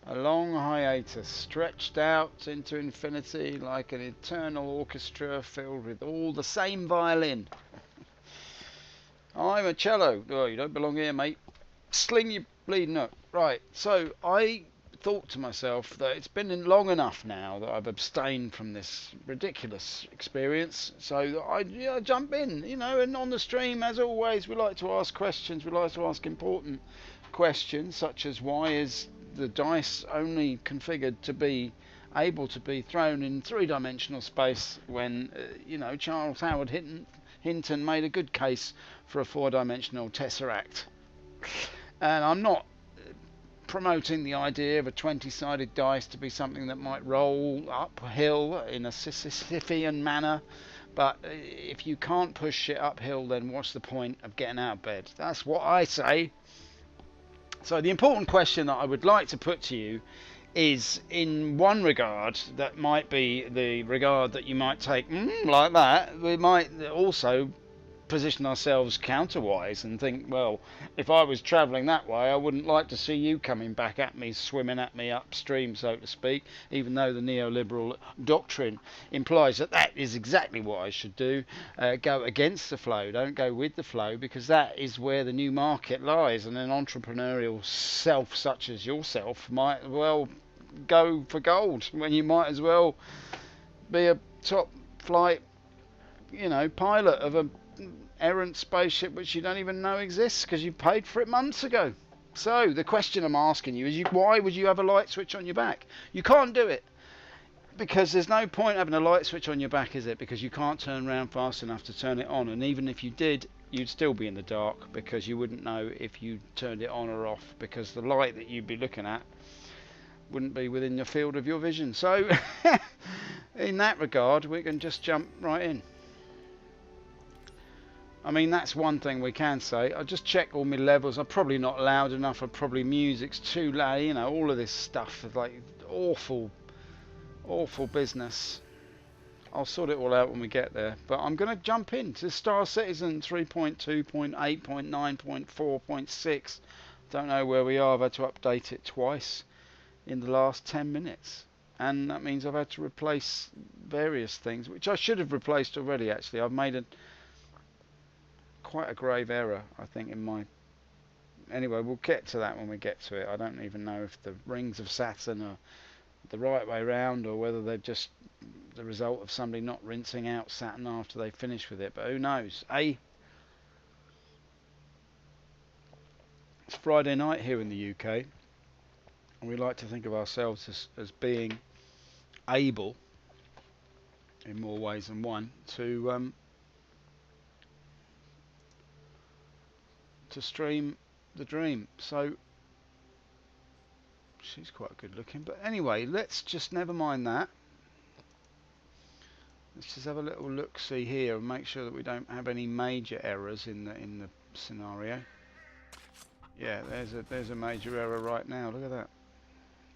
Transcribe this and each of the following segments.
A long hiatus stretched out into infinity like an eternal orchestra filled with all the same violin. I'm a cello. Oh, you don't belong here, mate. Sling your bleeding up. Right, so I thought to myself that it's been long enough now that I've abstained from this ridiculous experience, so that I jump in, and on the stream, as always, we like to ask questions. We like to ask important questions, such as why is the dice only configured to be able to be thrown in three-dimensional space when, Charles Howard Hinton made a good case for a four-dimensional tesseract. And I'm not promoting the idea of a 20-sided dice to be something that might roll uphill in a Sisyphean manner, but if you can't push it uphill, then what's the point of getting out of bed? That's what I say. So the important question that I would like to put to you is, in one regard, that might be the regard that you might take like that. We might also position ourselves counterwise and think, well, if I was travelling that way, I wouldn't like to see you coming back at me, swimming at me upstream, so to speak, even though the neoliberal doctrine implies that that is exactly what I should do. Go against the flow, don't go with the flow, because that is where the new market lies, and an entrepreneurial self such as yourself might well go for gold when you might as well be a top flight pilot of a errant spaceship which you don't even know exists because you paid for it months ago. So the question I'm asking you is, why would you have a light switch on your back? You can't do it because there's no point having a light switch on your back, is it? Because you can't turn around fast enough to turn it on, and even if you did, you'd still be in the dark because you wouldn't know if you turned it on or off, because the light that you'd be looking at wouldn't be within the field of your vision. So in that regard, we can just jump right in. I mean, that's one thing we can say. I just check all my levels. I'm probably not loud enough. I'm probably music's too loud. All of this stuff is like awful business. I'll sort it all out when we get there. But I'm going to jump into Star Citizen 3.2.8.9.4.6. Don't know where we are. I've had to update it twice in the last 10 minutes. And that means I've had to replace various things, which I should have replaced already, actually. I've made quite a grave error, I think, in my... Anyway, we'll get to that when we get to it. I don't even know if the rings of Saturn are the right way round, or whether they're just the result of somebody not rinsing out Saturn after they finish with it, but who knows, eh? It's Friday night here in the UK, and we like to think of ourselves as being able, in more ways than one, to stream the dream. So she's quite good looking, but anyway, let's just never mind that. Let's just have a little look see here and make sure that we don't have any major errors in the scenario. Yeah, there's a major error right now. Look at that.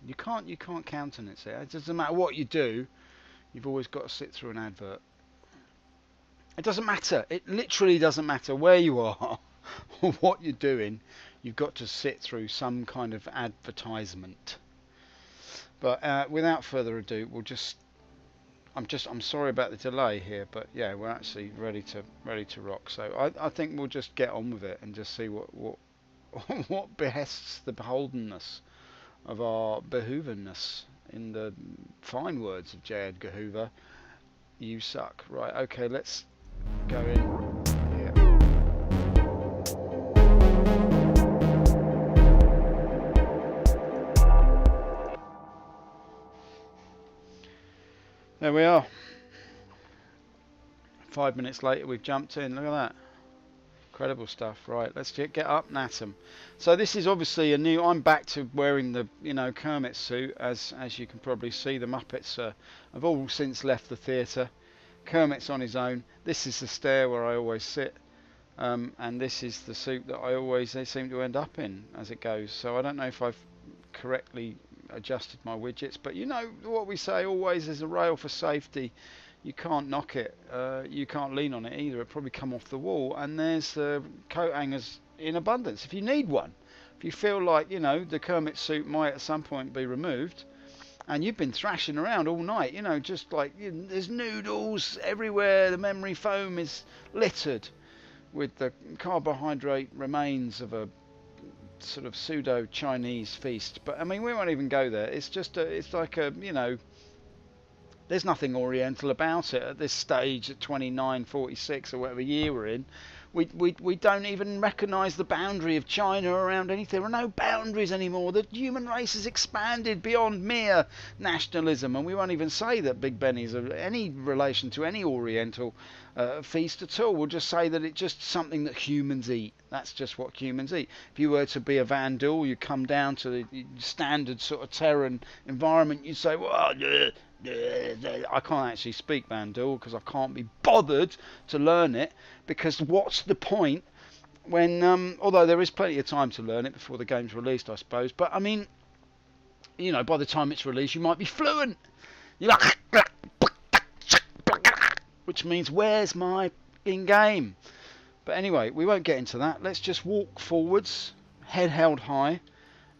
You can't countenance it. It doesn't matter what you do. You've always got to sit through an advert. It doesn't matter. It literally doesn't matter where you are or what you're doing. You've got to sit through some kind of advertisement. But without further ado, I'm sorry about the delay here, but yeah, we're actually ready to rock. So I think we'll just get on with it and just see what what behests the beholdenness of our behoovenness. In the fine words of J. Edgar Hoover, you suck. Right, okay, let's go in. Yeah. There we are. 5 minutes later, we've jumped in. Look at that. Incredible stuff. Right, let's get up and at 'em. So this is obviously a new... I'm back to wearing the Kermit suit, as you can probably see. The Muppets have all since left the theatre. Kermit's on his own. This is the stair where I always sit, and this is the suit that they seem to end up in as it goes. So I don't know if I've correctly adjusted my widgets, but you know what we say always is a rail for safety. You can't knock it, you can't lean on it either, it'll probably come off the wall, and there's coat hangers in abundance if you need one. if you feel like, you know, the Kermit suit might at some point be removed, and you've been thrashing around all night, you know, just like, you know, there's noodles everywhere, the memory foam is littered with the carbohydrate remains of a sort of pseudo Chinese feast. But I mean, we won't even go there. It's just it's like a, you know, there's nothing oriental about it at this stage at 2946 or whatever year we're in. We don't even recognise the boundary of China around anything. There are no boundaries anymore. The human race has expanded beyond mere nationalism, and we won't even say that Big Benny's of any relation to any Oriental feast at all. We'll just say that it's just something that humans eat. That's just what humans eat. If you were to be a Vandal, you come down to the standard sort of Terran environment, you'd say, well, I can't actually speak Vandal because I can't be bothered to learn it, because what's the point when, although there is plenty of time to learn it before the game's released, I suppose, but I mean, you know, by the time it's released you might be fluent. You're like, which means where's my in-game? But anyway, we won't get into that. Let's just walk forwards, head held high,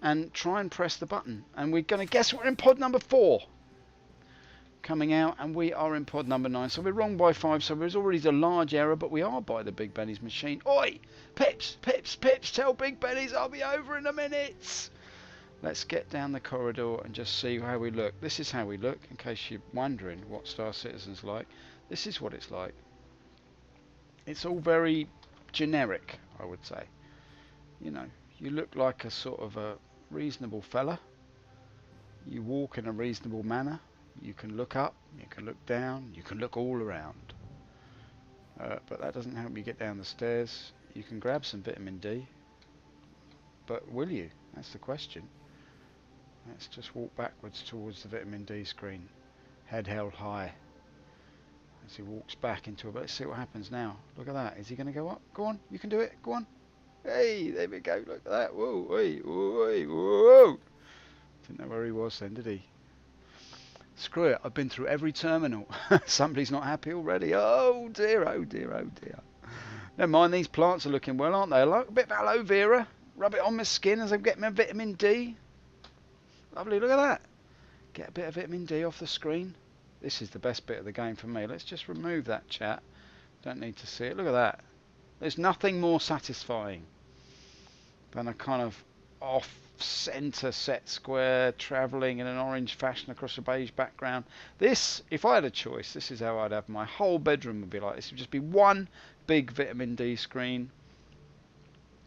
and try and press the button. And we're going to guess we're in pod number 4 coming out, and we are in pod number 9. So we're wrong by 5, so there's already a large error, but we are by the Big Benny's machine. Oi! Pips! Pips! Pips! Tell Big Benny's I'll be over in a minute! Let's get down the corridor and just see how we look. This is how we look, in case you're wondering what Star Citizen's like. This is what it's like. It's all very generic, I would say. You know, you look like a sort of a reasonable fella. You walk in a reasonable manner. You can look up, you can look down, you can look all around. But that doesn't help you get down the stairs. You can grab some vitamin D. But will you? That's the question. Let's just walk backwards towards the vitamin D screen. Head held high. As he walks back into it. Let's see what happens now. Look at that. Is he going to go up? Go on. You can do it. Go on. Hey, there we go. Look at that. Whoa, whoa, whoa, whoa. Didn't know where he was then, did he? Screw it. I've been through every terminal. Somebody's not happy already. Oh dear, oh dear, oh dear. Never mind. These plants are looking well, aren't they? Like a bit of aloe vera. Rub it on my skin as I get my vitamin D. Lovely. Look at that. Get a bit of vitamin D off the screen. This is the best bit of the game for me. Let's just remove that chat. Don't need to see it. Look at that. There's nothing more satisfying than a kind of off-centre set square travelling in an orange fashion across a beige background. This, if I had a choice, this is how I'd have my whole bedroom would be like this. It would just be one big vitamin D screen,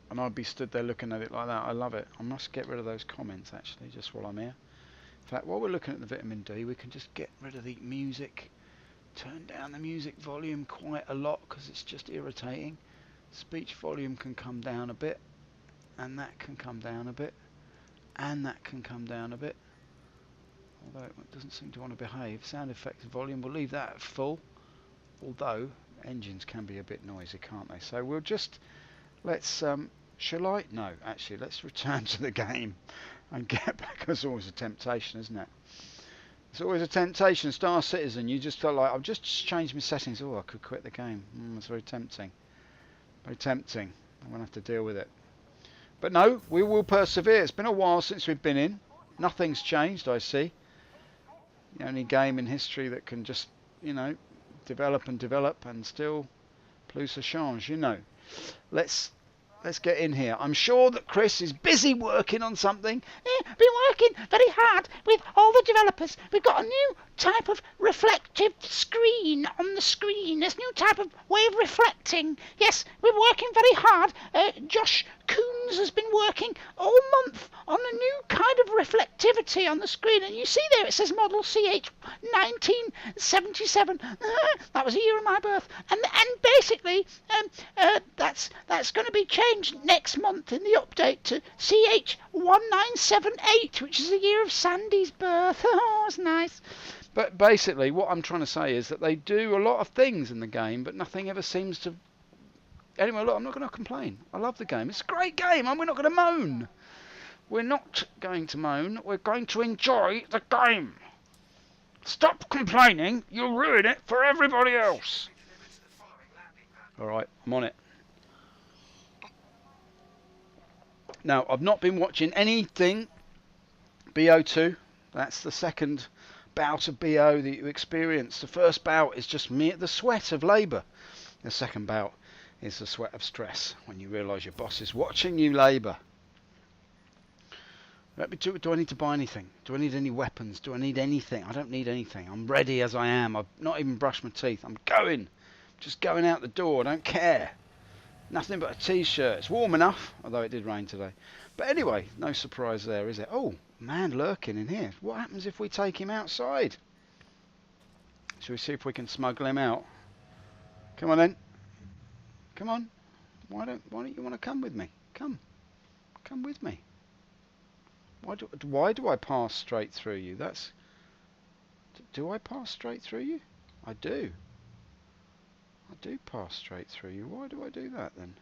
and I'd be stood there looking at it like that. I love it. I must get rid of those comments actually, just while I'm here. In fact, while we're looking at the vitamin D, we can just get rid of the music. Turn down the music volume quite a lot because it's just irritating. Speech volume can come down a bit, and that can come down a bit, and that can come down a bit. Although it doesn't seem to want to behave. Sound effects volume, we'll leave that at full. Although engines can be a bit noisy, can't they? So we'll just, let's, shall I? No, actually, let's return to the game and get back. It's always a temptation, isn't it? It's always a temptation. Star Citizen, you just felt like, I've just changed my settings. Oh, I could quit the game. It's very tempting. Very tempting. I'm going to have to deal with it. But no, we will persevere. It's been a while since we've been in. Nothing's changed, I see. The only game in history that can just, you know, develop and still plus a change, you know. Let's get in here. I'm sure that Chris is busy working on something. Yeah, been working very hard with all the developers. We've got a new type of reflective screen on the screen. This new type of way of reflecting. Yes, we're working very hard. Josh Coons has been working all month on a new kind of reflectivity on the screen. And you see there it says model CH 1977. That was the year of my birth. And basically, that's going to be changed next month in the update to CH 1978, which is the year of Sandy's birth. Oh, it's nice. But basically, what I'm trying to say is that they do a lot of things in the game, but nothing ever seems to... Anyway, look, I'm not going to complain. I love the game. It's a great game, and we're not going to moan. We're not going to moan. We're going to enjoy the game. Stop complaining. You'll ruin it for everybody else. All right, I'm on it. Now, I've not been watching anything BO2. That's the second bout of BO that you experience. The first bout is just the sweat of labour. The second bout is the sweat of stress when you realise your boss is watching you labour. Do I need to buy anything? Do I need any weapons? Do I need anything? I don't need anything. I'm ready as I am. I've not even brushed my teeth. I'm going. Just going out the door. I don't care. Nothing but a t-shirt. It's warm enough, although it did rain today. But anyway, no surprise there, is it? Oh, man lurking in here. What happens if we take him outside? Shall we see if we can smuggle him out? Come on then. Come on. Why don't you want to come with me? Come with me. Why do I pass straight through you? Do I pass straight through you? I do. I do pass straight through you. Why do I do that then?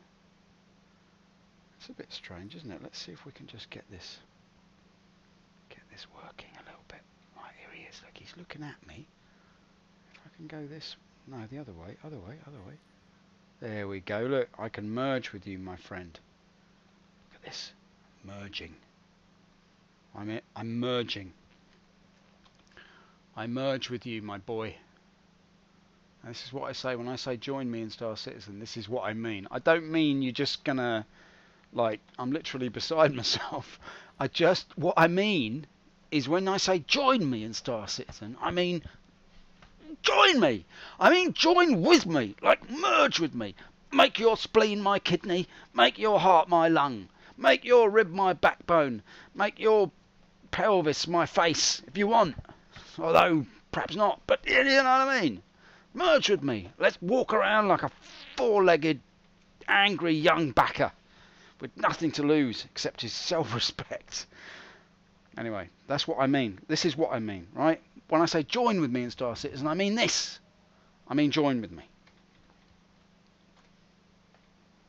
It's a bit strange, isn't it? Let's see if we can just get this working a little bit. Right, here he is. Look, he's looking at me. If I can go this... No, the other way. Other way. There we go. Look, I can merge with you, my friend. Look at this. Merging. I'm merging. I merge with you, my boy. And this is what I say when I say join me in Star Citizen. This is what I mean. I don't mean you're just gonna, I'm literally beside myself. What I mean is when I say join me in Star Citizen, I mean join me. I mean join with me, merge with me. Make your spleen my kidney, make your heart my lung, make your rib my backbone, make your pelvis my face, if you want. Although, perhaps not, but you know what I mean. Merge with me. Let's walk around like a four-legged, angry young backer with nothing to lose except his self-respect. Anyway, that's what I mean. This is what I mean, right? When I say join with me in Star Citizen, I mean this. I mean join with me.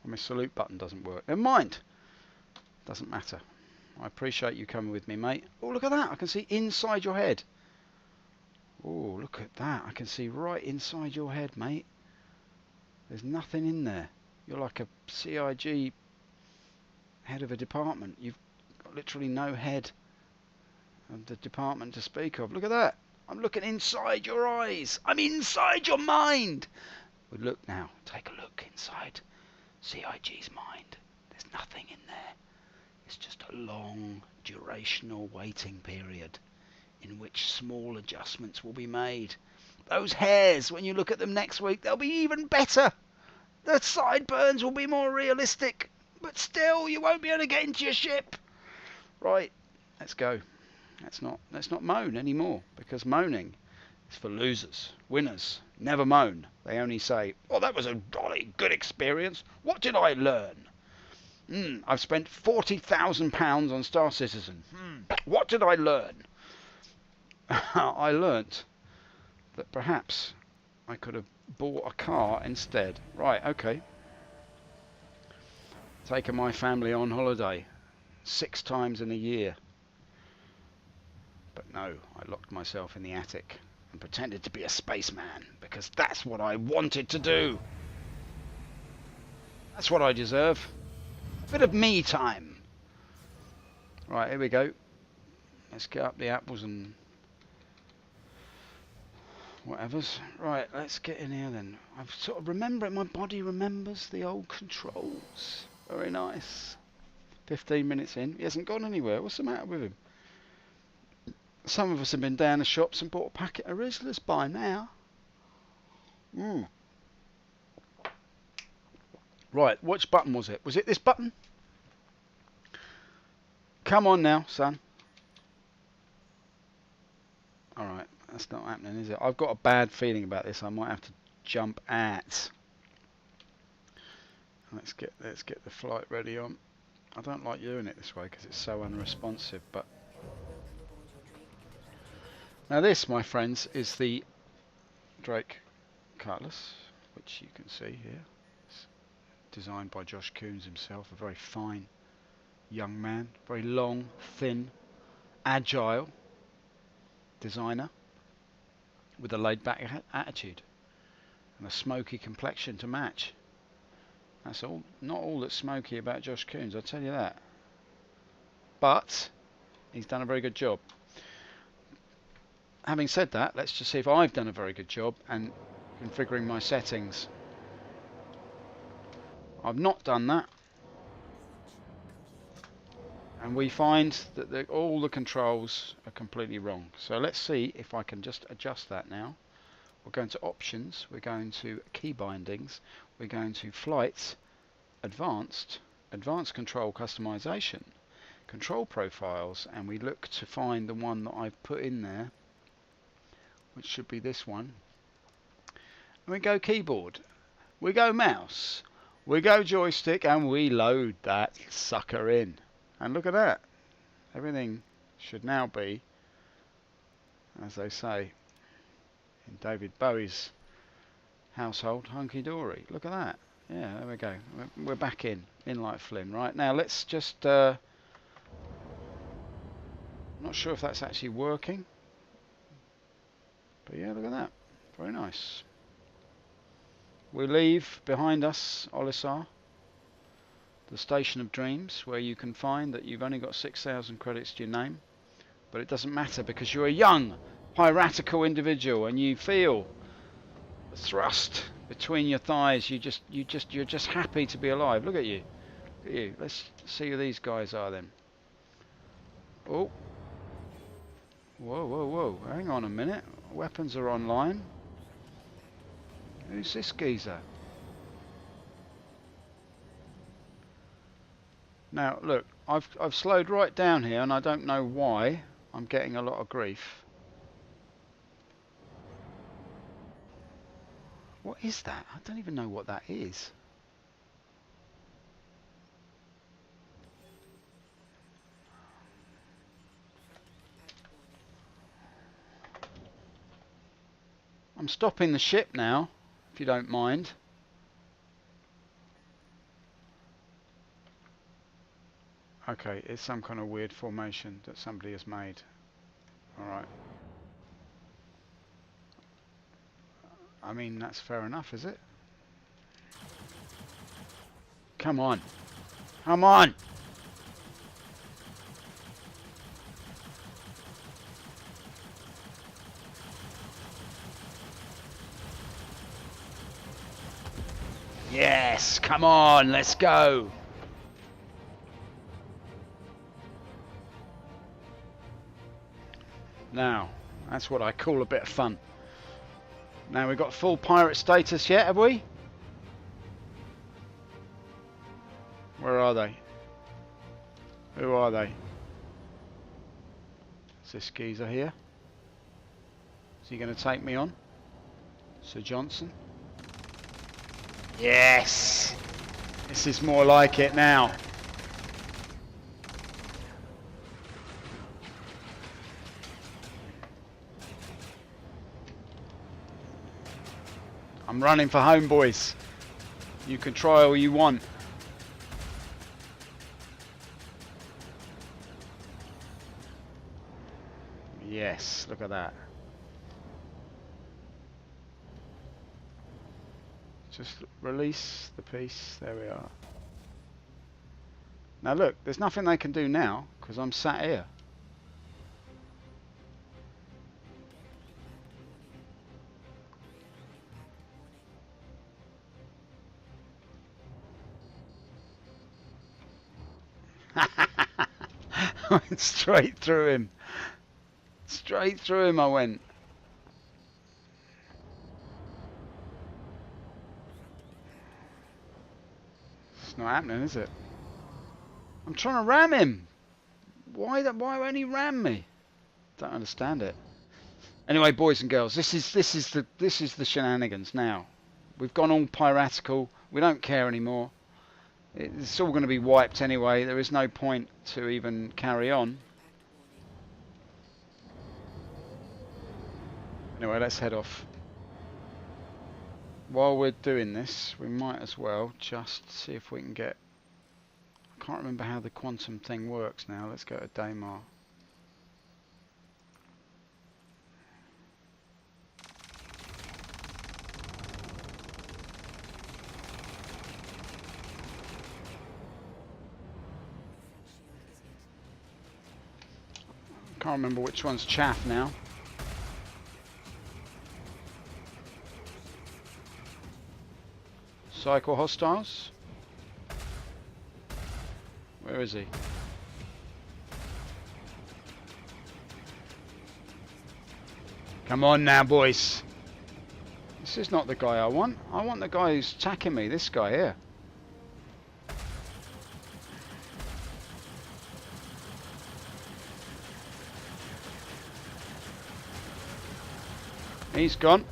And my salute button doesn't work. Never mind. Doesn't matter. I appreciate you coming with me, mate. Oh, look at that. I can see inside your head. Oh, look at that. I can see right inside your head, mate. There's nothing in there. You're like a CIG head of a department. You've got literally no head of the department to speak of. Look at that. I'm looking inside your eyes. I'm inside your mind. Well, look now. Take a look inside CIG's mind. There's nothing in there. It's just a long, durational waiting period in which small adjustments will be made. Those hairs, when you look at them next week, they'll be even better. The sideburns will be more realistic, but still, you won't be able to get into your ship. Right, let's go. Let's not moan anymore, because moaning is for losers. Winners never moan. They only say, "Oh, that was a jolly good experience. What did I learn? I've spent £40,000 on Star Citizen. What did I learn?" I learnt that perhaps I could have bought a car instead. Right, okay. Taken my family on holiday 6 times in a year. But no, I locked myself in the attic and pretended to be a spaceman because that's what I wanted to do. That's what I deserve. A bit of me time. Right, here we go. Let's get up the apples and whatever's. Right, let's get in here then. I've sort of my body remembers the old controls. Very nice. 15 minutes in, he hasn't gone anywhere. What's the matter with him? Some of us have been down the shops and bought a packet of Rizzlers by now. Right, which button was it? Was it this button? Come on now, son. Alright, that's not happening, is it? I've got a bad feeling about this. I might have to jump at. Let's get the flight ready on. I don't like doing it this way because it's so unresponsive, but now this, my friends, is the Drake Cutlass, which you can see here. It's designed by Josh Coons himself, a very fine young man, very long, thin, agile designer with a laid-back attitude and a smoky complexion to match. That's all. Not all that's smoky about Josh Coons, I'll tell you that. but he's done a very good job. Having said that, let's just see if I've done a very good job and configuring my settings. I've not done that, and we find that all the controls are completely wrong. So let's see if I can just adjust that now. We're going to options, we're going to key bindings, we're going to flight, advanced control customization, control profiles, and we look to find the one that I've put in there, which should be this one. And we go keyboard, we go mouse, we go joystick, and we load that sucker in. And look at that. Everything should now be, as they say in David Bowie's household, hunky-dory. Look at that. Yeah, there we go. We're back in like Flynn. Right, now let's just... not sure if that's actually working. But yeah, look at that. Very nice. We leave behind us Olisar, the Station of Dreams, where you can find that you've only got 6,000 credits to your name. But it doesn't matter, because you're a young, piratical individual and you feel the thrust between your thighs. You're just happy to be alive. Look at you. Look at you. Let's see who these guys are then. Oh. Whoa, whoa, whoa. Hang on a minute. Weapons are online. Who's this geezer? Now look, I've slowed right down here, and I don't know why I'm getting a lot of grief. What is that? I don't even know what that is. I'm stopping the ship now, if you don't mind. Okay, it's some kind of weird formation that somebody has made. Alright. I mean, that's fair enough, is it? Come on. Come on! Yes, come on, let's go! Now, that's what I call a bit of fun. Now, we've got full pirate status yet, have we? Where are they? Who are they? Is this geezer here? Is he going to take me on? Sir Johnson? Yes! This is more like it now. I'm running for home, boys. You can try all you want. Yes, look at that. Just release the piece. There we are. Now look, there's nothing they can do now because I'm sat here. I went straight through him. Straight through him I went. It's not happening, is it? I'm trying to ram him. Why won't he ram me? Don't understand it. Anyway, boys and girls, this is the shenanigans now. We've gone all piratical. We don't care anymore. It's all going to be wiped anyway. There is no point to even carry on. Anyway, let's head off. While we're doing this, we might as well just see if we can get... I can't remember how the quantum thing works now. Let's go to Daymar. Can't remember which one's chaff now. Cycle hostiles. Where is he? Come on now, boys. This is not the guy I want. I want the guy who's attacking me. This guy here. He's gone.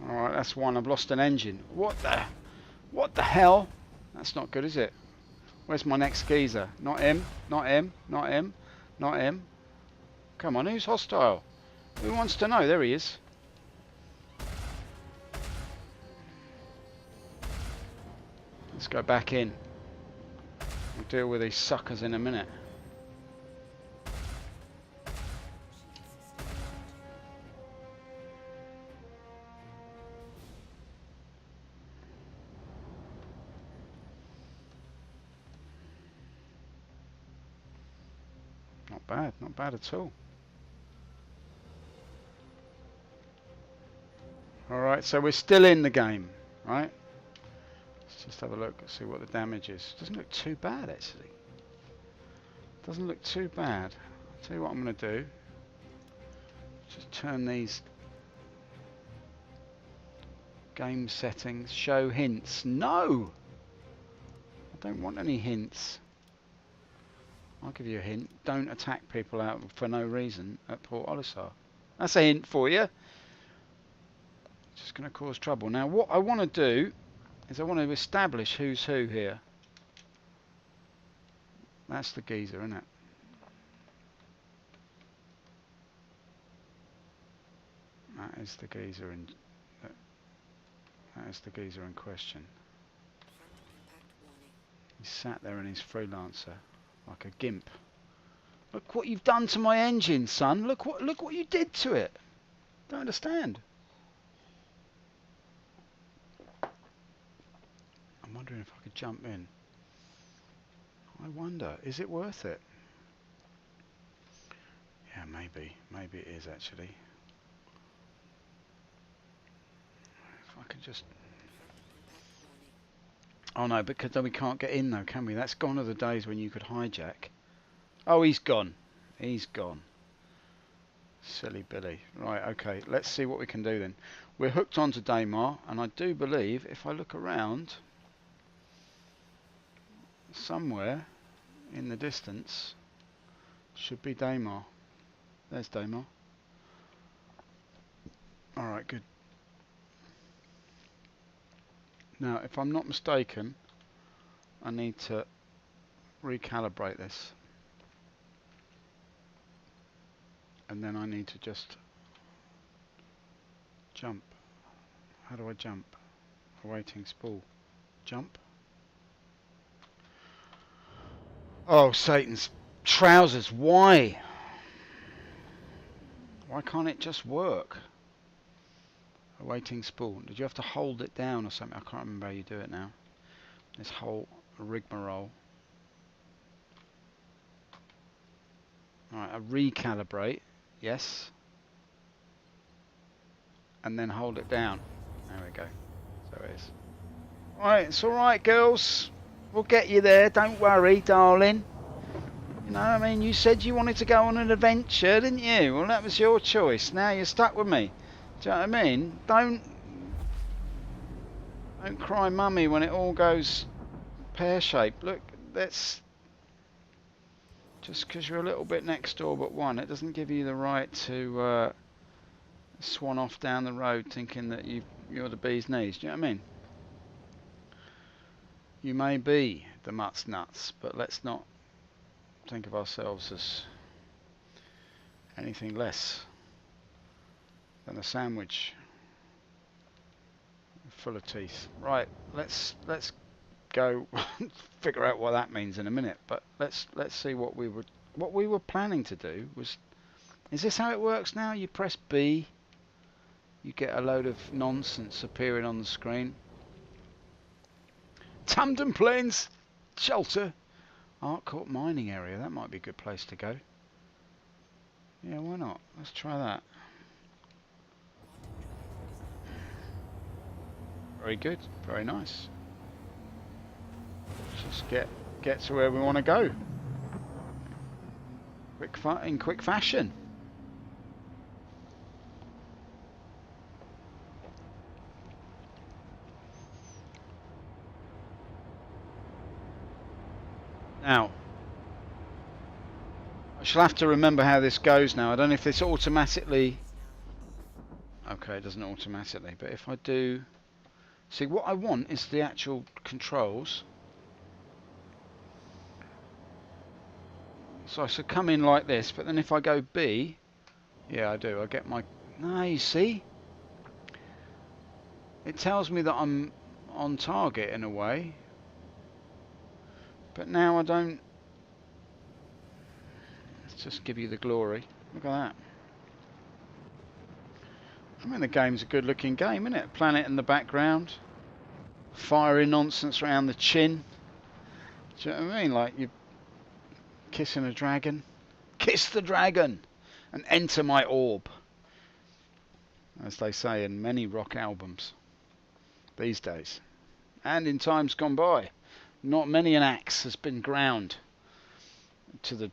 Alright, that's one. I've lost an engine. What the hell? That's not good, is it? Where's my next geezer? Not him, not him, not him, not him. Come on, who's hostile? Who wants to know? There he is. Let's go back in. We'll deal with these suckers in a minute. Not bad at all. Alright, so we're still in the game, right? Let's just have a look and see what the damage is. Doesn't look too bad, actually. Doesn't look too bad. I'll tell you what I'm going to do. Just turn these game settings, show hints. No! I don't want any hints. I'll give you a hint. Don't attack people out for no reason at Port Olisar. That's a hint for you. Just going to cause trouble. Now what I want to do is I want to establish who's who here. That's the geezer, isn't it? That is the geezer in question. He's sat there in his freelancer like a gimp. Look what you've done to my engine, son. Look what you did to it. Don't understand. I'm wondering if I could jump in. I wonder, is it worth it? Yeah, maybe it is actually. If I could just... Oh no, because then we can't get in though, can we? That's gone are the days when you could hijack. Oh, he's gone. He's gone. Silly Billy. Right, okay, let's see what we can do then. We're hooked onto Daymar, and I do believe if I look around, somewhere in the distance should be Daymar. There's Daymar. Alright, good. Now, if I'm not mistaken, I need to recalibrate this. And then I need to just jump. How do I jump? Awaiting spool. Jump. Oh, Satan's trousers. Why? Why can't it just work? Awaiting spool. Did you have to hold it down or something? I can't remember how you do it now. This whole rigmarole. Alright, I recalibrate. Yes. And then hold it down. There we go. So it is. Alright, it's alright, girls. We'll get you there. Don't worry, darling. You know, I mean, you said you wanted to go on an adventure, didn't you? Well, that was your choice. Now you're stuck with me. Do you know what I mean? Don't cry mummy when it all goes pear-shaped. Look, that's just because you're a little bit next door but one, it doesn't give you the right to swan off down the road thinking that you're the bee's knees. Do you know what I mean? You may be the mutt's nuts, but let's not think of ourselves as anything less than a sandwich full of teeth. Right, let's go figure out what that means in a minute. But let's see what we were planning to do was. Is this how it works now? You press B, you get a load of nonsense appearing on the screen. Tamden Plains, shelter. Artcourt mining area, that might be a good place to go. Yeah, why not? Let's try that. Very good, very nice. Let's just get to where we want to go. In quick fashion. Now, I shall have to remember how this goes now. I don't know if this automatically... Okay, it doesn't automatically, but if I do... See, what I want is the actual controls. So I should come in like this, but then if I go B... Yeah, I do. I get my... No, you see? It tells me that I'm on target in a way. But now I don't... Let's just give you the glory. Look at that. I mean, the game's a good looking game, isn't it? Planet in the background. Fiery nonsense around the chin. Do you know what I mean? Like you're kissing a dragon. Kiss the dragon and enter my orb. As they say in many rock albums these days. And in times gone by. Not many an axe has been ground to the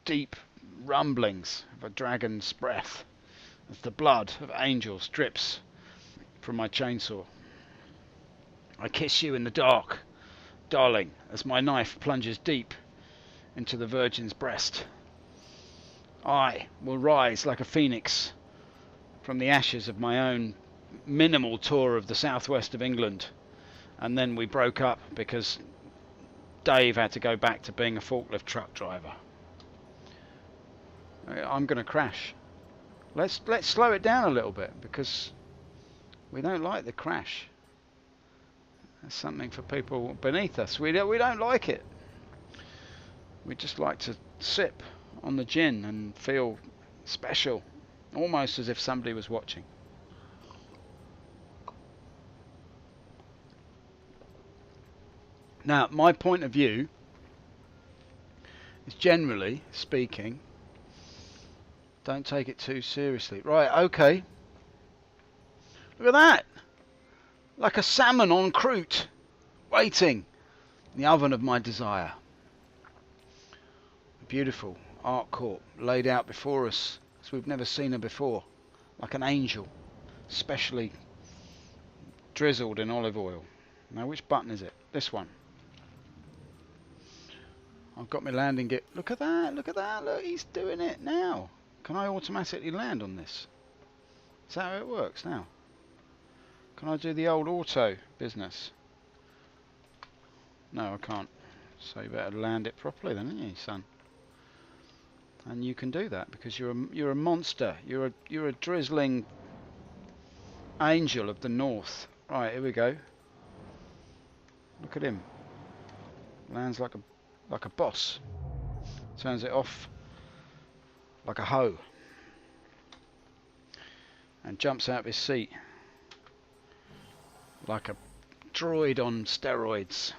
deep rumblings of a dragon's breath as the blood of angels drips from my chainsaw. I kiss you in the dark, darling, as my knife plunges deep into the virgin's breast. I will rise like a phoenix from the ashes of my own minimal tour of the southwest of England. And then we broke up because Dave had to go back to being a forklift truck driver. I'm going to crash. Let's slow it down a little bit because we don't like the crash. That's something for people beneath us. We don't like it. We just like to sip on the gin and feel special, almost as if somebody was watching. Now, my point of view is, generally speaking, don't take it too seriously. Right, okay. Look at that. Like a salmon en croûte, waiting in the oven of my desire. A beautiful Artcourt laid out before us as we've never seen her before. Like an angel, specially drizzled in olive oil. Now, which button is it? This one. I've got my landing gear. Look at that, look at that, look, he's doing it now. Can I automatically land on this? Is that how it works now? Can I do the old auto business? No, I can't. So you better land it properly then, haven't you, son? And you can do that because you're a monster. You're a drizzling angel of the north. Right, here we go. Look at him. Lands like a boss. Turns it off like a hoe. And jumps out of his seat like a droid on steroids.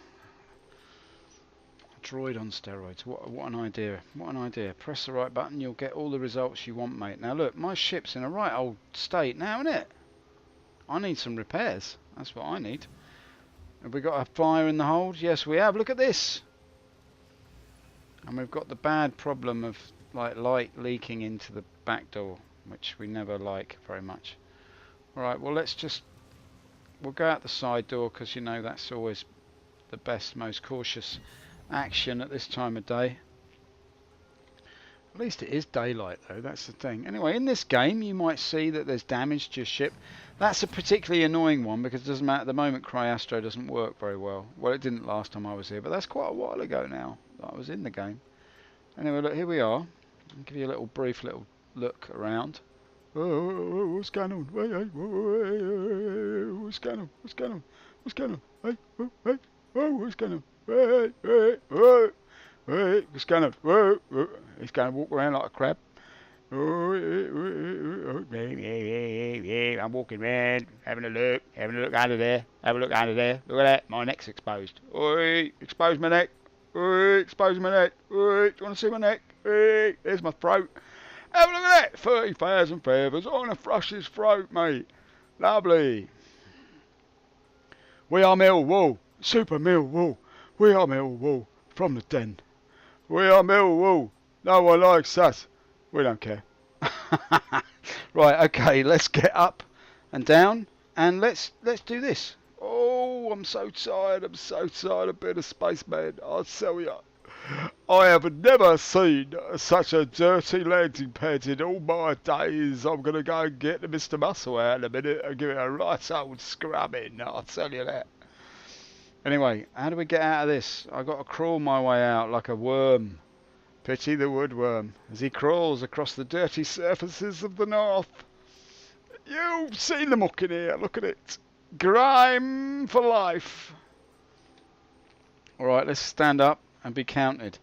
A droid on steroids. What an idea. What an idea. Press the right button, you'll get all the results you want, mate. Now look, my ship's in a right old state now, isn't it? I need some repairs. That's what I need. Have we got a fire in the hold? Yes, we have. Look at this. And we've got the bad problem of like light leaking into the back door, which we never like very much. Alright, well we'll go out the side door because you know that's always the best, most cautious action at this time of day. At least it is daylight though, that's the thing. Anyway, in this game you might see that there's damage to your ship. That's a particularly annoying one because it doesn't matter, at the moment Cryastro doesn't work very well. Well, it didn't last time I was here, but that's quite a while ago now that I was in the game. Anyway, look, here we are. I'll give you a little brief little look around. Oh, what's going on? What's going on? What's going on? What's going on? Hey, oh, hey, oh, what's going on? Hey, hey, oh, hey, what's going on? Whoa, he's going to walk around like a crab. I'm walking round, having a look under there, look at that, my neck's exposed. Oi, expose my neck. Oi, expose my neck. Oi, do you want to see my neck? Oi, there's my throat. Have a look at that, 30,000 feathers on a thrush's throat, mate. Lovely. We are Millwall, Super Millwall. We are Millwall, from the den. We are Millwall. No one likes us. We don't care. Right, okay, let's get up and down and let's do this. Oh, I'm so tired of being a spaceman. I'll tell you. I have never seen such a dirty landing pad in all my days. I'm going to go and get the Mr. Muscle out in a minute and give it a right old scrubbing. I'll tell you that. Anyway, how do we get out of this? I've got to crawl my way out like a worm. Pity the woodworm as he crawls across the dirty surfaces of the north. You've seen the muck in here. Look at it. Grime for life. Alright, let's stand up and be counted.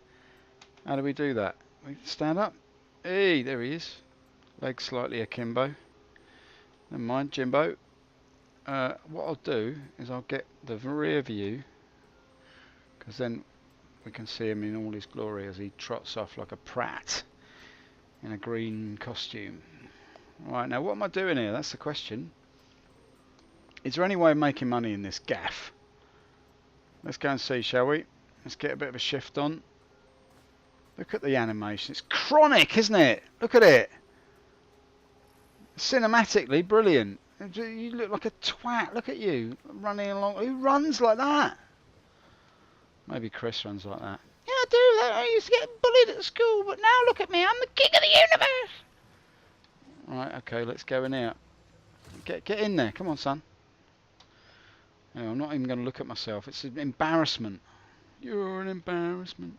How do we do that? We stand up. Hey, there he is. Legs slightly akimbo. Never mind, Jimbo. What I'll do is I'll get the rear view, because then we can see him in all his glory as he trots off like a prat in a green costume. Right, now what am I doing here? That's the question. Is there any way of making money in this gaff? Let's go and see, shall we? Let's get a bit of a shift on. Look at the animation. It's chronic, isn't it? Look at it. Cinematically brilliant. You look like a twat. Look at you running along. Who runs like that? Maybe Chris runs like that. Yeah, I do. I used to get bullied at school, but now look at me. I'm the king of the universe. Right, okay, let's go in here. Get in there. Come on, son. No, I'm not even going to look at myself. It's an embarrassment. You're an embarrassment.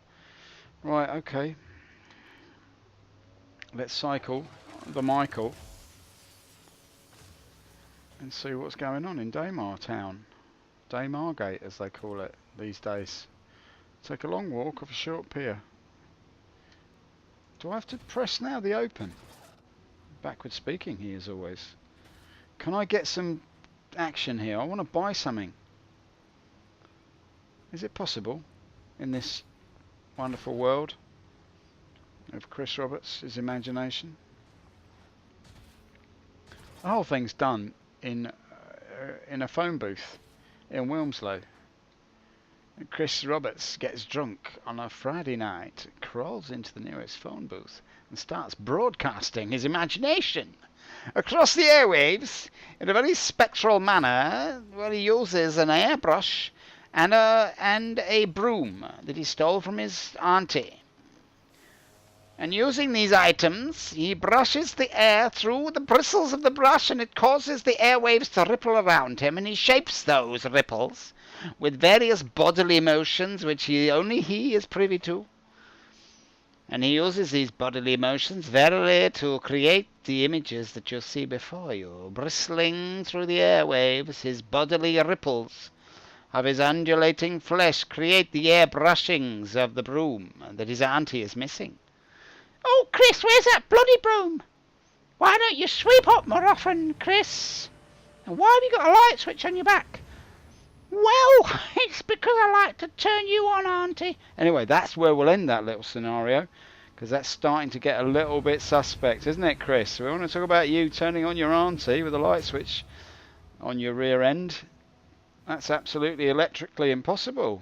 Right, okay. Let's cycle the Michael and see what's going on in Daymar Town. Daymar Gate, as they call it these days. Take a long walk off a short pier. Do I have to press now the open? Backward speaking he is always. Can I get some action here? I want to buy something. Is it possible in this wonderful world of Chris Roberts, his imagination? The whole thing's done in a phone booth in Wilmslow. Chris Roberts gets drunk on a Friday night, crawls into the nearest phone booth and starts broadcasting his imagination across the airwaves in a very spectral manner, where he uses an airbrush and a broom that he stole from his auntie. And using these items, he brushes the air through the bristles of the brush, and it causes the airwaves to ripple around him, and he shapes those ripples with various bodily motions which only he is privy to. And he uses these bodily motions verily to create the images that you see before you. Bristling through the airwaves, his bodily ripples of his undulating flesh create the air brushings of the broom that his auntie is missing. Oh, Chris, where's that bloody broom? Why don't you sweep up more often, Chris? And why have you got a light switch on your back? Well, it's because I like to turn you on, Auntie. Anyway, that's where we'll end that little scenario, because that's starting to get a little bit suspect, isn't it, Chris? We want to talk about you turning on your auntie with a light switch on your rear end. That's absolutely electrically impossible,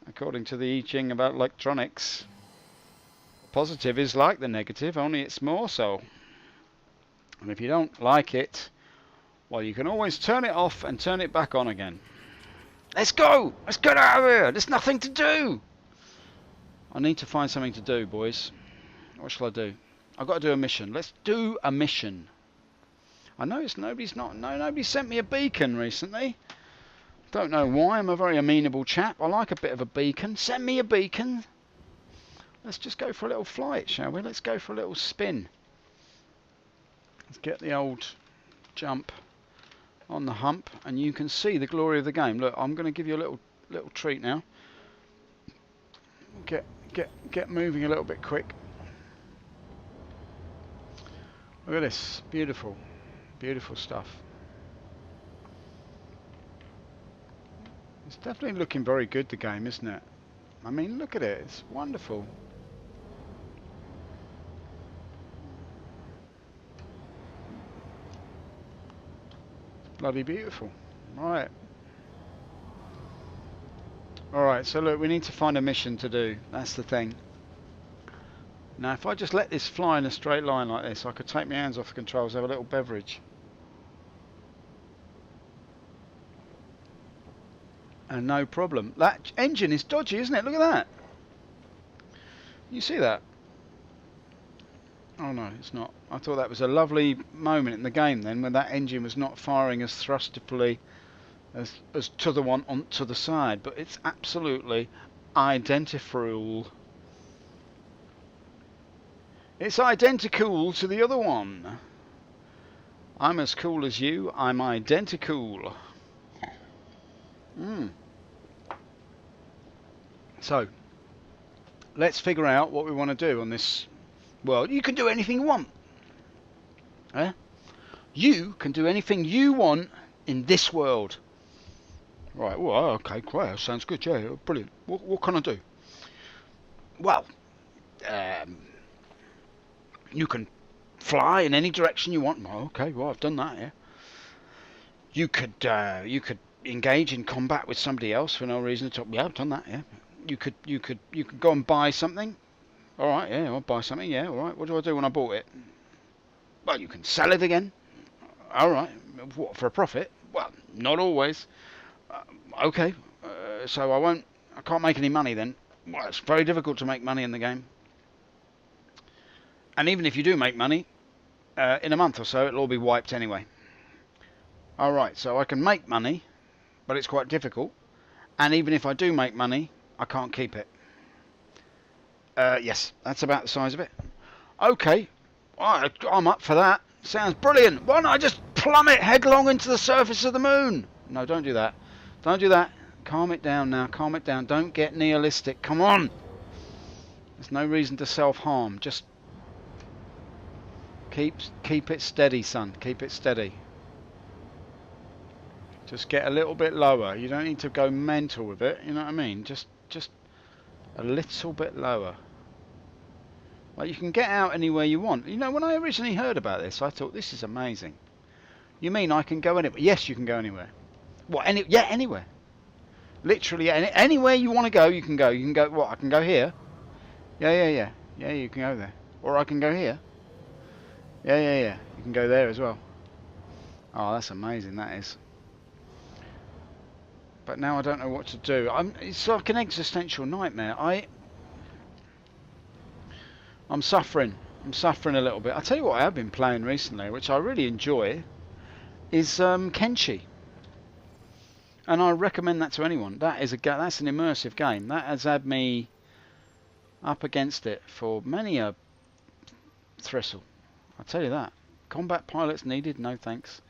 according to the I Ching about electronics. Positive is like the negative, only it's more so. And if you don't like it, well, you can always turn it off and turn it back on again. Let's go! Let's get out of here! There's nothing to do! I need to find something to do, boys. What shall I do? I've got to do a mission. Let's do a mission. I noticed nobody sent me a beacon recently. Don't know why. I'm a very amenable chap. I like a bit of a beacon. Send me a beacon. Let's just go for a little flight, shall we? Let's go for a little spin. Let's get the old jump on the hump, and you can see the glory of the game. Look, I'm going to give you a little treat now. Get moving a little bit quick. Look at this. Beautiful. Beautiful stuff. It's definitely looking very good, the game, isn't it? I mean, look at it. It's wonderful. It's bloody beautiful. Right. Alright, so look, we need to find a mission to do. That's the thing. Now, if I just let this fly in a straight line like this, I could take my hands off the controls, have a little beverage. And no problem. That engine is dodgy, isn't it? Look at that. You see that? Oh no, it's not. I thought that was a lovely moment in the game then, when that engine was not firing as thrustingly as to the one onto the side, but it's absolutely identical. It's identical to the other one. I'm as cool as you. I'm identical. So, let's figure out what we want to do on this world. You can do anything you want. Eh? You can do anything you want in this world. Right, well, okay, great, sounds good, yeah, brilliant. What can I do? Well, you can fly in any direction you want. Oh, okay, well, I've done that, yeah. You could engage in combat with somebody else for no reason at all. Yeah, I've done that, yeah. You could go and buy something. All right, yeah, I'll buy something, yeah, all right. What do I do when I bought it? Well, you can sell it again. All right, what, for a profit? Well, not always. Okay, so I can't make any money then. Well, it's very difficult to make money in the game. And even if you do make money, in a month or so, it'll all be wiped anyway. Alright, so I can make money, but it's quite difficult. And even if I do make money, I can't keep it. Yes, that's about the size of it. Okay, I'm up for that. Sounds brilliant. Why don't I just plummet headlong into the surface of the moon? No, don't do that. Don't do that. Calm it down now. Calm it down. Don't get nihilistic. Come on. There's no reason to self-harm. Just keep it steady, son. Keep it steady. Just get a little bit lower. You don't need to go mental with it. You know what I mean? Just a little bit lower. Like, you can get out anywhere you want. You know, when I originally heard about this, I thought, this is amazing. You mean I can go anywhere? Yes, you can go anywhere. What? Yeah, anywhere. Literally, anywhere you want to go, you can go. You can go. What? I can go here. Yeah. Yeah, you can go there. Or I can go here. Yeah. You can go there as well. Oh, that's amazing. That is. But now I don't know what to do. It's like an existential nightmare. I'm suffering. I'm suffering a little bit. I'll tell you what I have been playing recently, which I really enjoy, is Kenshi. And I recommend that to anyone. That's an immersive game. That has had me up against it for many a thistle. I'll tell you that. Combat pilots needed? No thanks.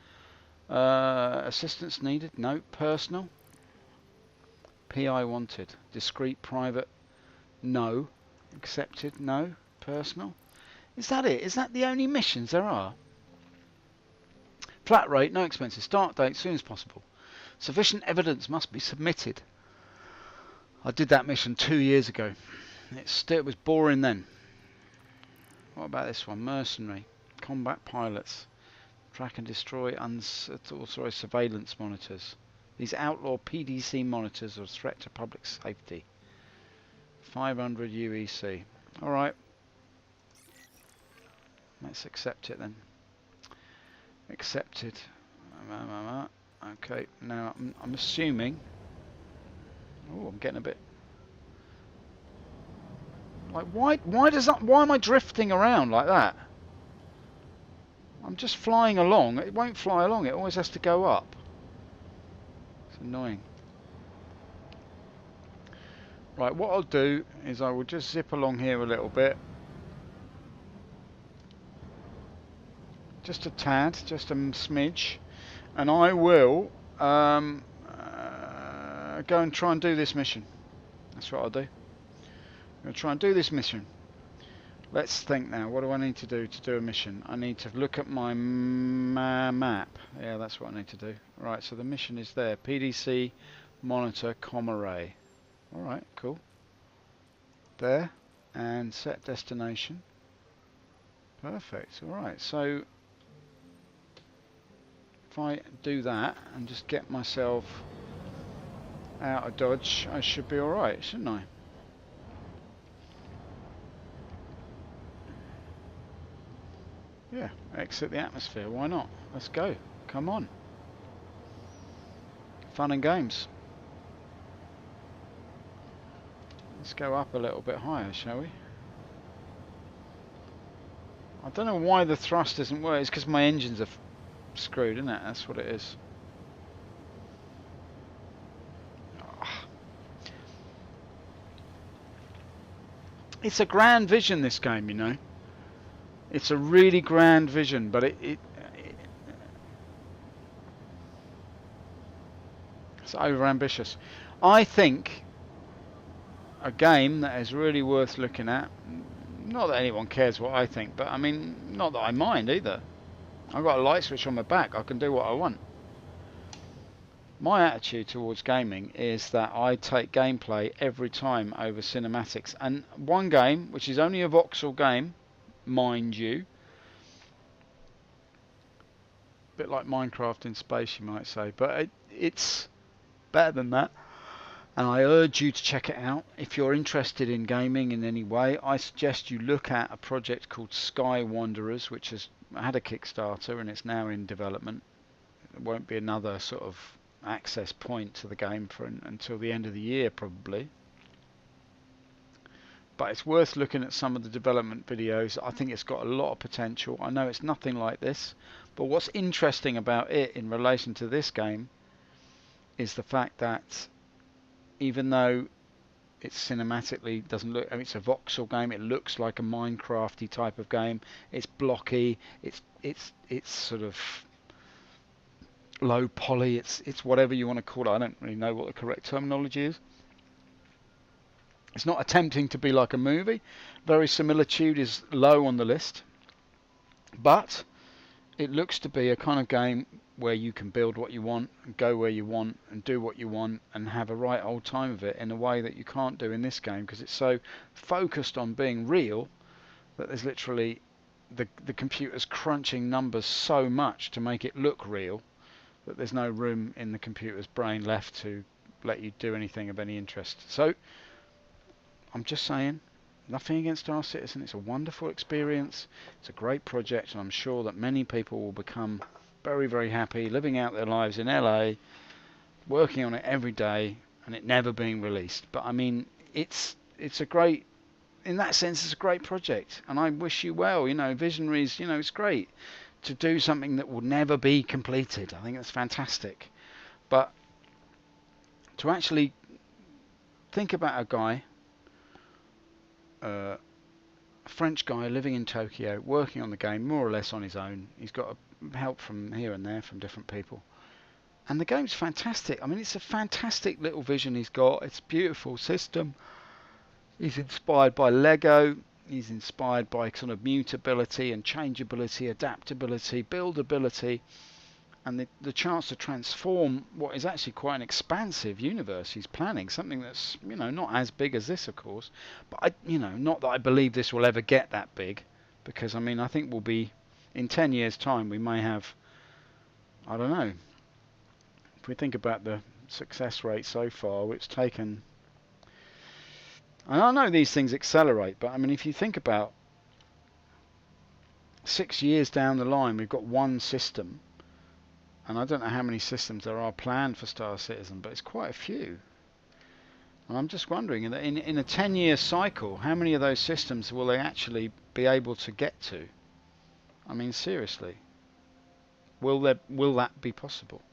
Assistance needed? No. Personal? PI wanted. Discreet private? No. Accepted? No. Personal? Is that it? Is that the only missions there are? Flat rate, no expenses. Start date, soon as possible. Sufficient evidence must be submitted. I did that mission 2 years ago. It was boring then. What about this one? Mercenary. Combat pilots. Track and destroy unauthorized surveillance monitors. These outlaw PDC monitors are a threat to public safety. 500 UEC. Alright. Let's accept it then. Accepted. Okay, now I'm assuming. Oh, I'm getting a bit. Like, why am I drifting around like that? I'm just flying along. It won't fly along. It always has to go up. It's annoying. Right, what I'll do is I will just zip along here a little bit. Just a tad, just a smidge. And I will go and try and do this mission. That's what I'll do. I'm going to try and do this mission. Let's think now. What do I need to do a mission? I need to look at my map. Yeah, that's what I need to do. Right, so the mission is there. PDC monitor com array. Alright, cool. There. And set destination. Perfect. Alright, so if I do that and just get myself out of Dodge, I should be alright, shouldn't I? Yeah, exit the atmosphere, why not? Let's go. Come on. Fun and games. Let's go up a little bit higher, shall we? I don't know why the thrust isn't working. It's because my engines are screwed, isn't it? That's what it is. It's a grand vision, this game, you know. It's a really grand vision, but it's over-ambitious. I think a game that is really worth looking at, not that anyone cares what I think, but I mean, not that I mind either. I've got a light switch on my back, I can do what I want. My attitude towards gaming is that I take gameplay every time over cinematics. And one game, which is only a voxel game, mind you, a bit like Minecraft in space you might say, but it's better than that, and I urge you to check it out. If you're interested in gaming in any way, I suggest you look at a project called Sky Wanderers, which has had a Kickstarter and it's now in development. There won't be another sort of access point to the game for until the end of the year probably. But it's worth looking at some of the development videos. I think it's got a lot of potential. I know it's nothing like this, but what's interesting about it in relation to this game is the fact that even though it cinematically doesn't look, I mean, it's a voxel game, it looks like a Minecrafty type of game. It's blocky, it's sort of low poly, it's whatever you want to call it. I don't really know what the correct terminology is. It's not attempting to be like a movie. Verisimilitude is low on the list, but it looks to be a kind of game where you can build what you want and go where you want and do what you want and have a right old time of it in a way that you can't do in this game, because it's so focused on being real that there's literally the computer's crunching numbers so much to make it look real that there's no room in the computer's brain left to let you do anything of any interest. So I'm just saying, nothing against Star Citizen. It's a wonderful experience. It's a great project, and I'm sure that many people will become very, very happy living out their lives in LA, working on it every day, and it never being released. But I mean, it's a great, in that sense, it's a great project, and I wish you well. You know, Visionaries, you know, it's great to do something that will never be completed. I think that's fantastic. But to actually think about a guy, a French guy living in Tokyo, working on the game more or less on his own. He's got help from here and there from different people, and the game's fantastic. I mean, it's a fantastic little vision he's got. It's a beautiful system. He's inspired by Lego. He's inspired by sort of mutability and changeability, adaptability, buildability, and the chance to transform what is actually quite an expansive universe he's planning, something that's, you know, not as big as this, of course, but not that I believe this will ever get that big, because I mean, I think we'll be, in 10 years time, we may have, I don't know, if we think about the success rate so far, it's taken, and I know these things accelerate, but I mean, if you think about 6 years down the line, we've got one system. And I don't know how many systems there are planned for Star Citizen, but it's quite a few. And I'm just wondering, in a 10-year cycle, how many of those systems will they actually be able to get to? I mean, seriously, will that be possible?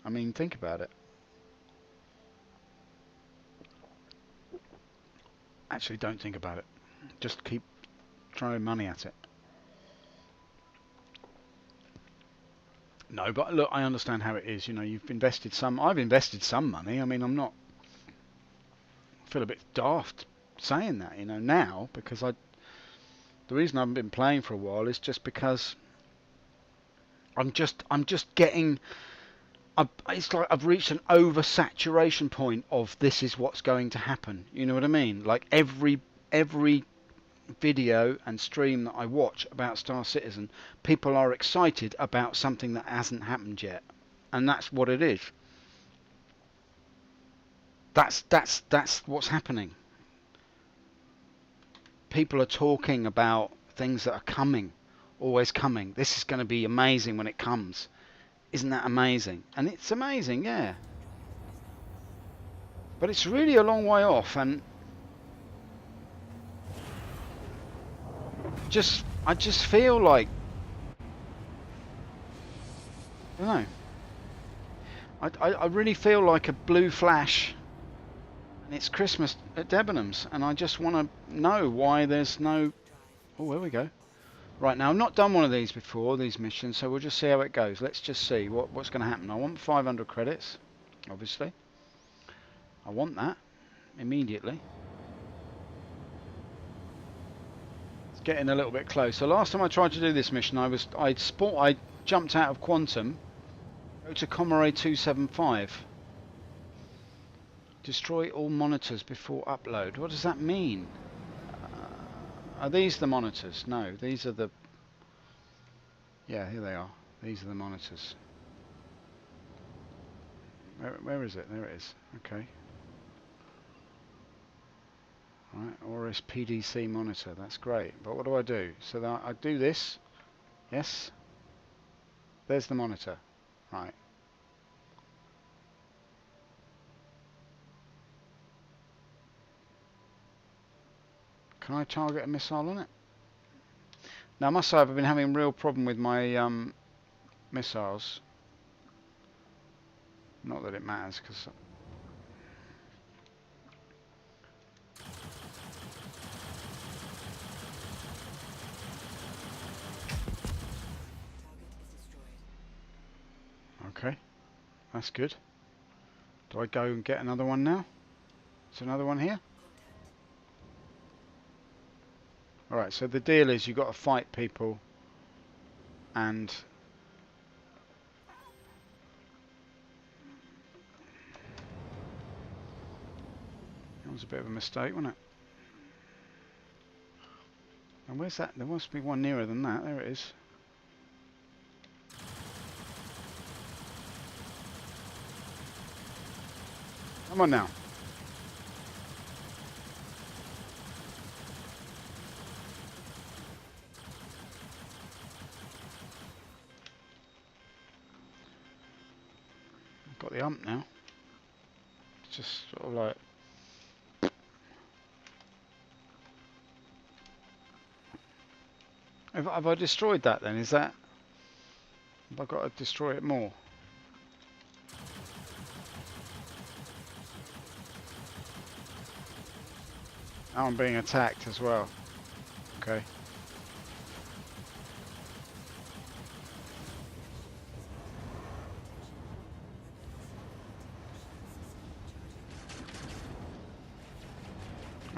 I mean, think about it. Actually, don't think about it. Just keep throwing money at it. No, but look, I understand how it is. You know, you've invested some. I've invested some money. I mean, I feel a bit daft saying that, you know, now, because the reason I haven't been playing for a while is just because I'm just getting, it's like I've reached an oversaturation point of this is what's going to happen. You know what I mean? Like every video and stream that I watch about Star Citizen, people are excited about something that hasn't happened yet, and that's what it is. That's what's happening. People are talking about things that are coming, always coming. This is going to be amazing when it comes. Isn't that amazing? And it's amazing, yeah. But it's really a long way off, and I just feel like, I don't know. I really feel like a blue flash, and it's Christmas at Debenhams, and I just want to know why there's no... Oh, there we go. Right, now I've not done one of these before, these missions, so we'll just see how it goes. Let's just see what's going to happen. I want 500 credits, obviously. I want that immediately. It's getting a little bit closer. Last time I tried to do this mission, I jumped out of Quantum, go to Comrade 275. Destroy all monitors before upload. What does that mean? Are these the monitors? No, these are the... Yeah, here they are. These are the monitors. Where is it? There it is. Okay. Right, Oris PDC monitor. That's great. But what do I do? So that I do this. Yes. There's the monitor. Right. Can I target a missile on it? Now I must say I've been having a real problem with my missiles. Not that it matters, because... Okay, that's good. Do I go and get another one now? Is there another one here? Alright, so the deal is you've got to fight people, and that was a bit of a mistake, wasn't it? And where's that? There must be one nearer than that. There it is. Come on now. Got the ump now. It's just sort of like... Have I destroyed that then? Is that... Have I got to destroy it more? Now I'm being attacked as well. Okay.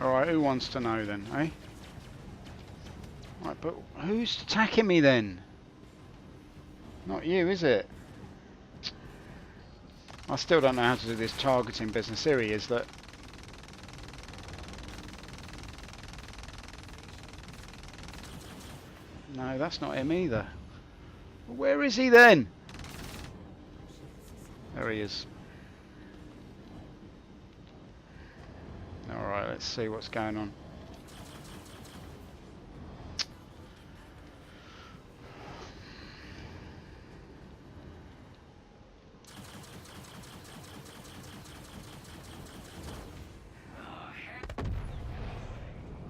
Alright, who wants to know then, eh? Right, but who's attacking me then? Not you, is it? I still don't know how to do this targeting business. Here he is, that... No, that's not him either. Where is he then? There he is. Alright, let's see what's going on.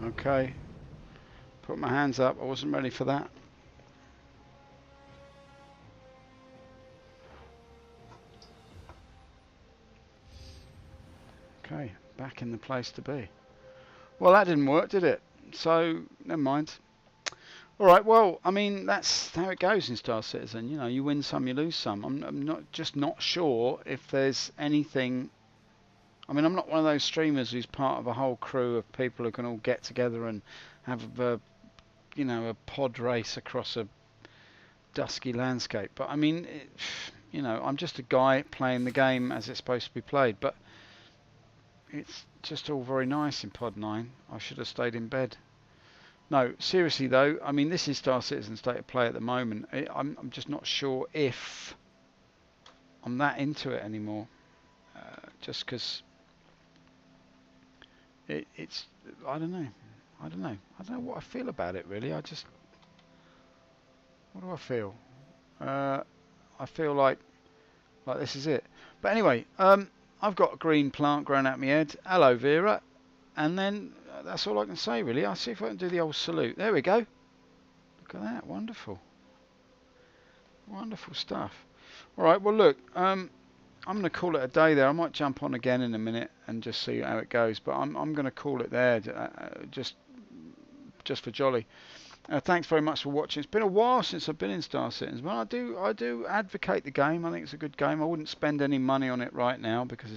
Okay. Put my hands up. I wasn't ready for that. Okay, back in the place to be. Well, that didn't work, did it? So, never mind. Alright, well, I mean, that's how it goes in Star Citizen. You know, you win some, you lose some. I'm not sure if there's anything I mean, I'm not one of those streamers who's part of a whole crew of people who can all get together and have a, a pod race across a dusky landscape. But I mean, I'm just a guy playing the game as it's supposed to be played. But it's just all very nice in Pod 9. I should have stayed in bed. No, seriously though, I mean, this is Star Citizen State of Play at the moment. I'm just not sure if I'm that into it anymore. Just because it's, I don't know. I don't know what I feel about it really. What do I feel? I feel like this is it. But anyway, I've got a green plant growing out my head. Hello, Vera. And then that's all I can say really. I'll see if I can do the old salute. There we go. Look at that. Wonderful. Wonderful stuff. All right. Well, look. I'm going to call it a day there. I might jump on again in a minute and just see how it goes. But I'm going to call it there, just for jolly. Thanks very much for watching. It's been a while since I've been in Star Citizen, but I do advocate the game. I think it's a good game. I wouldn't spend any money on it right now because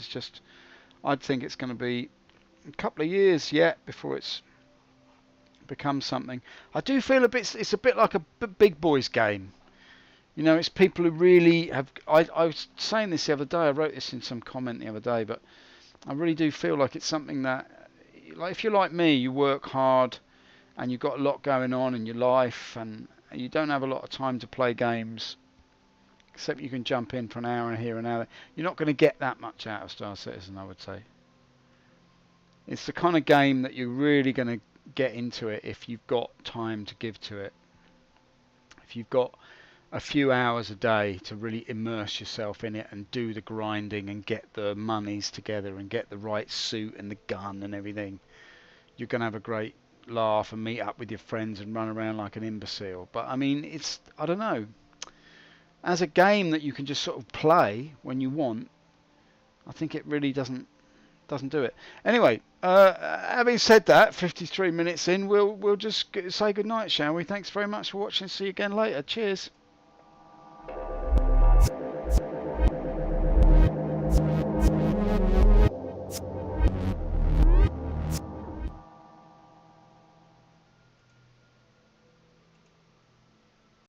I think it's going to be a couple of years yet before it's becomes something. I do feel it's a bit like a big boys game. It's people who really have. I was saying this the other day. I wrote this in some comment the other day, but I really do feel like it's something that, like, if you're like me, you work hard and you've got a lot going on in your life and you don't have a lot of time to play games, except you can jump in for an hour and here and there. You're not going to get that much out of Star Citizen, I would say. It's the kind of game that you're really going to get into it if you've got time to give to it. If you've got a few hours a day to really immerse yourself in it and do the grinding and get the monies together and get the right suit and the gun and everything, you're going to have a great laugh and meet up with your friends and run around like an imbecile. But I mean, I don't know, as a game that you can just sort of play when you want, I think it really doesn't do it. Anyway, having said that, 53 minutes in, we'll just say good night, shall we? Thanks very much for watching. See you again later. Cheers.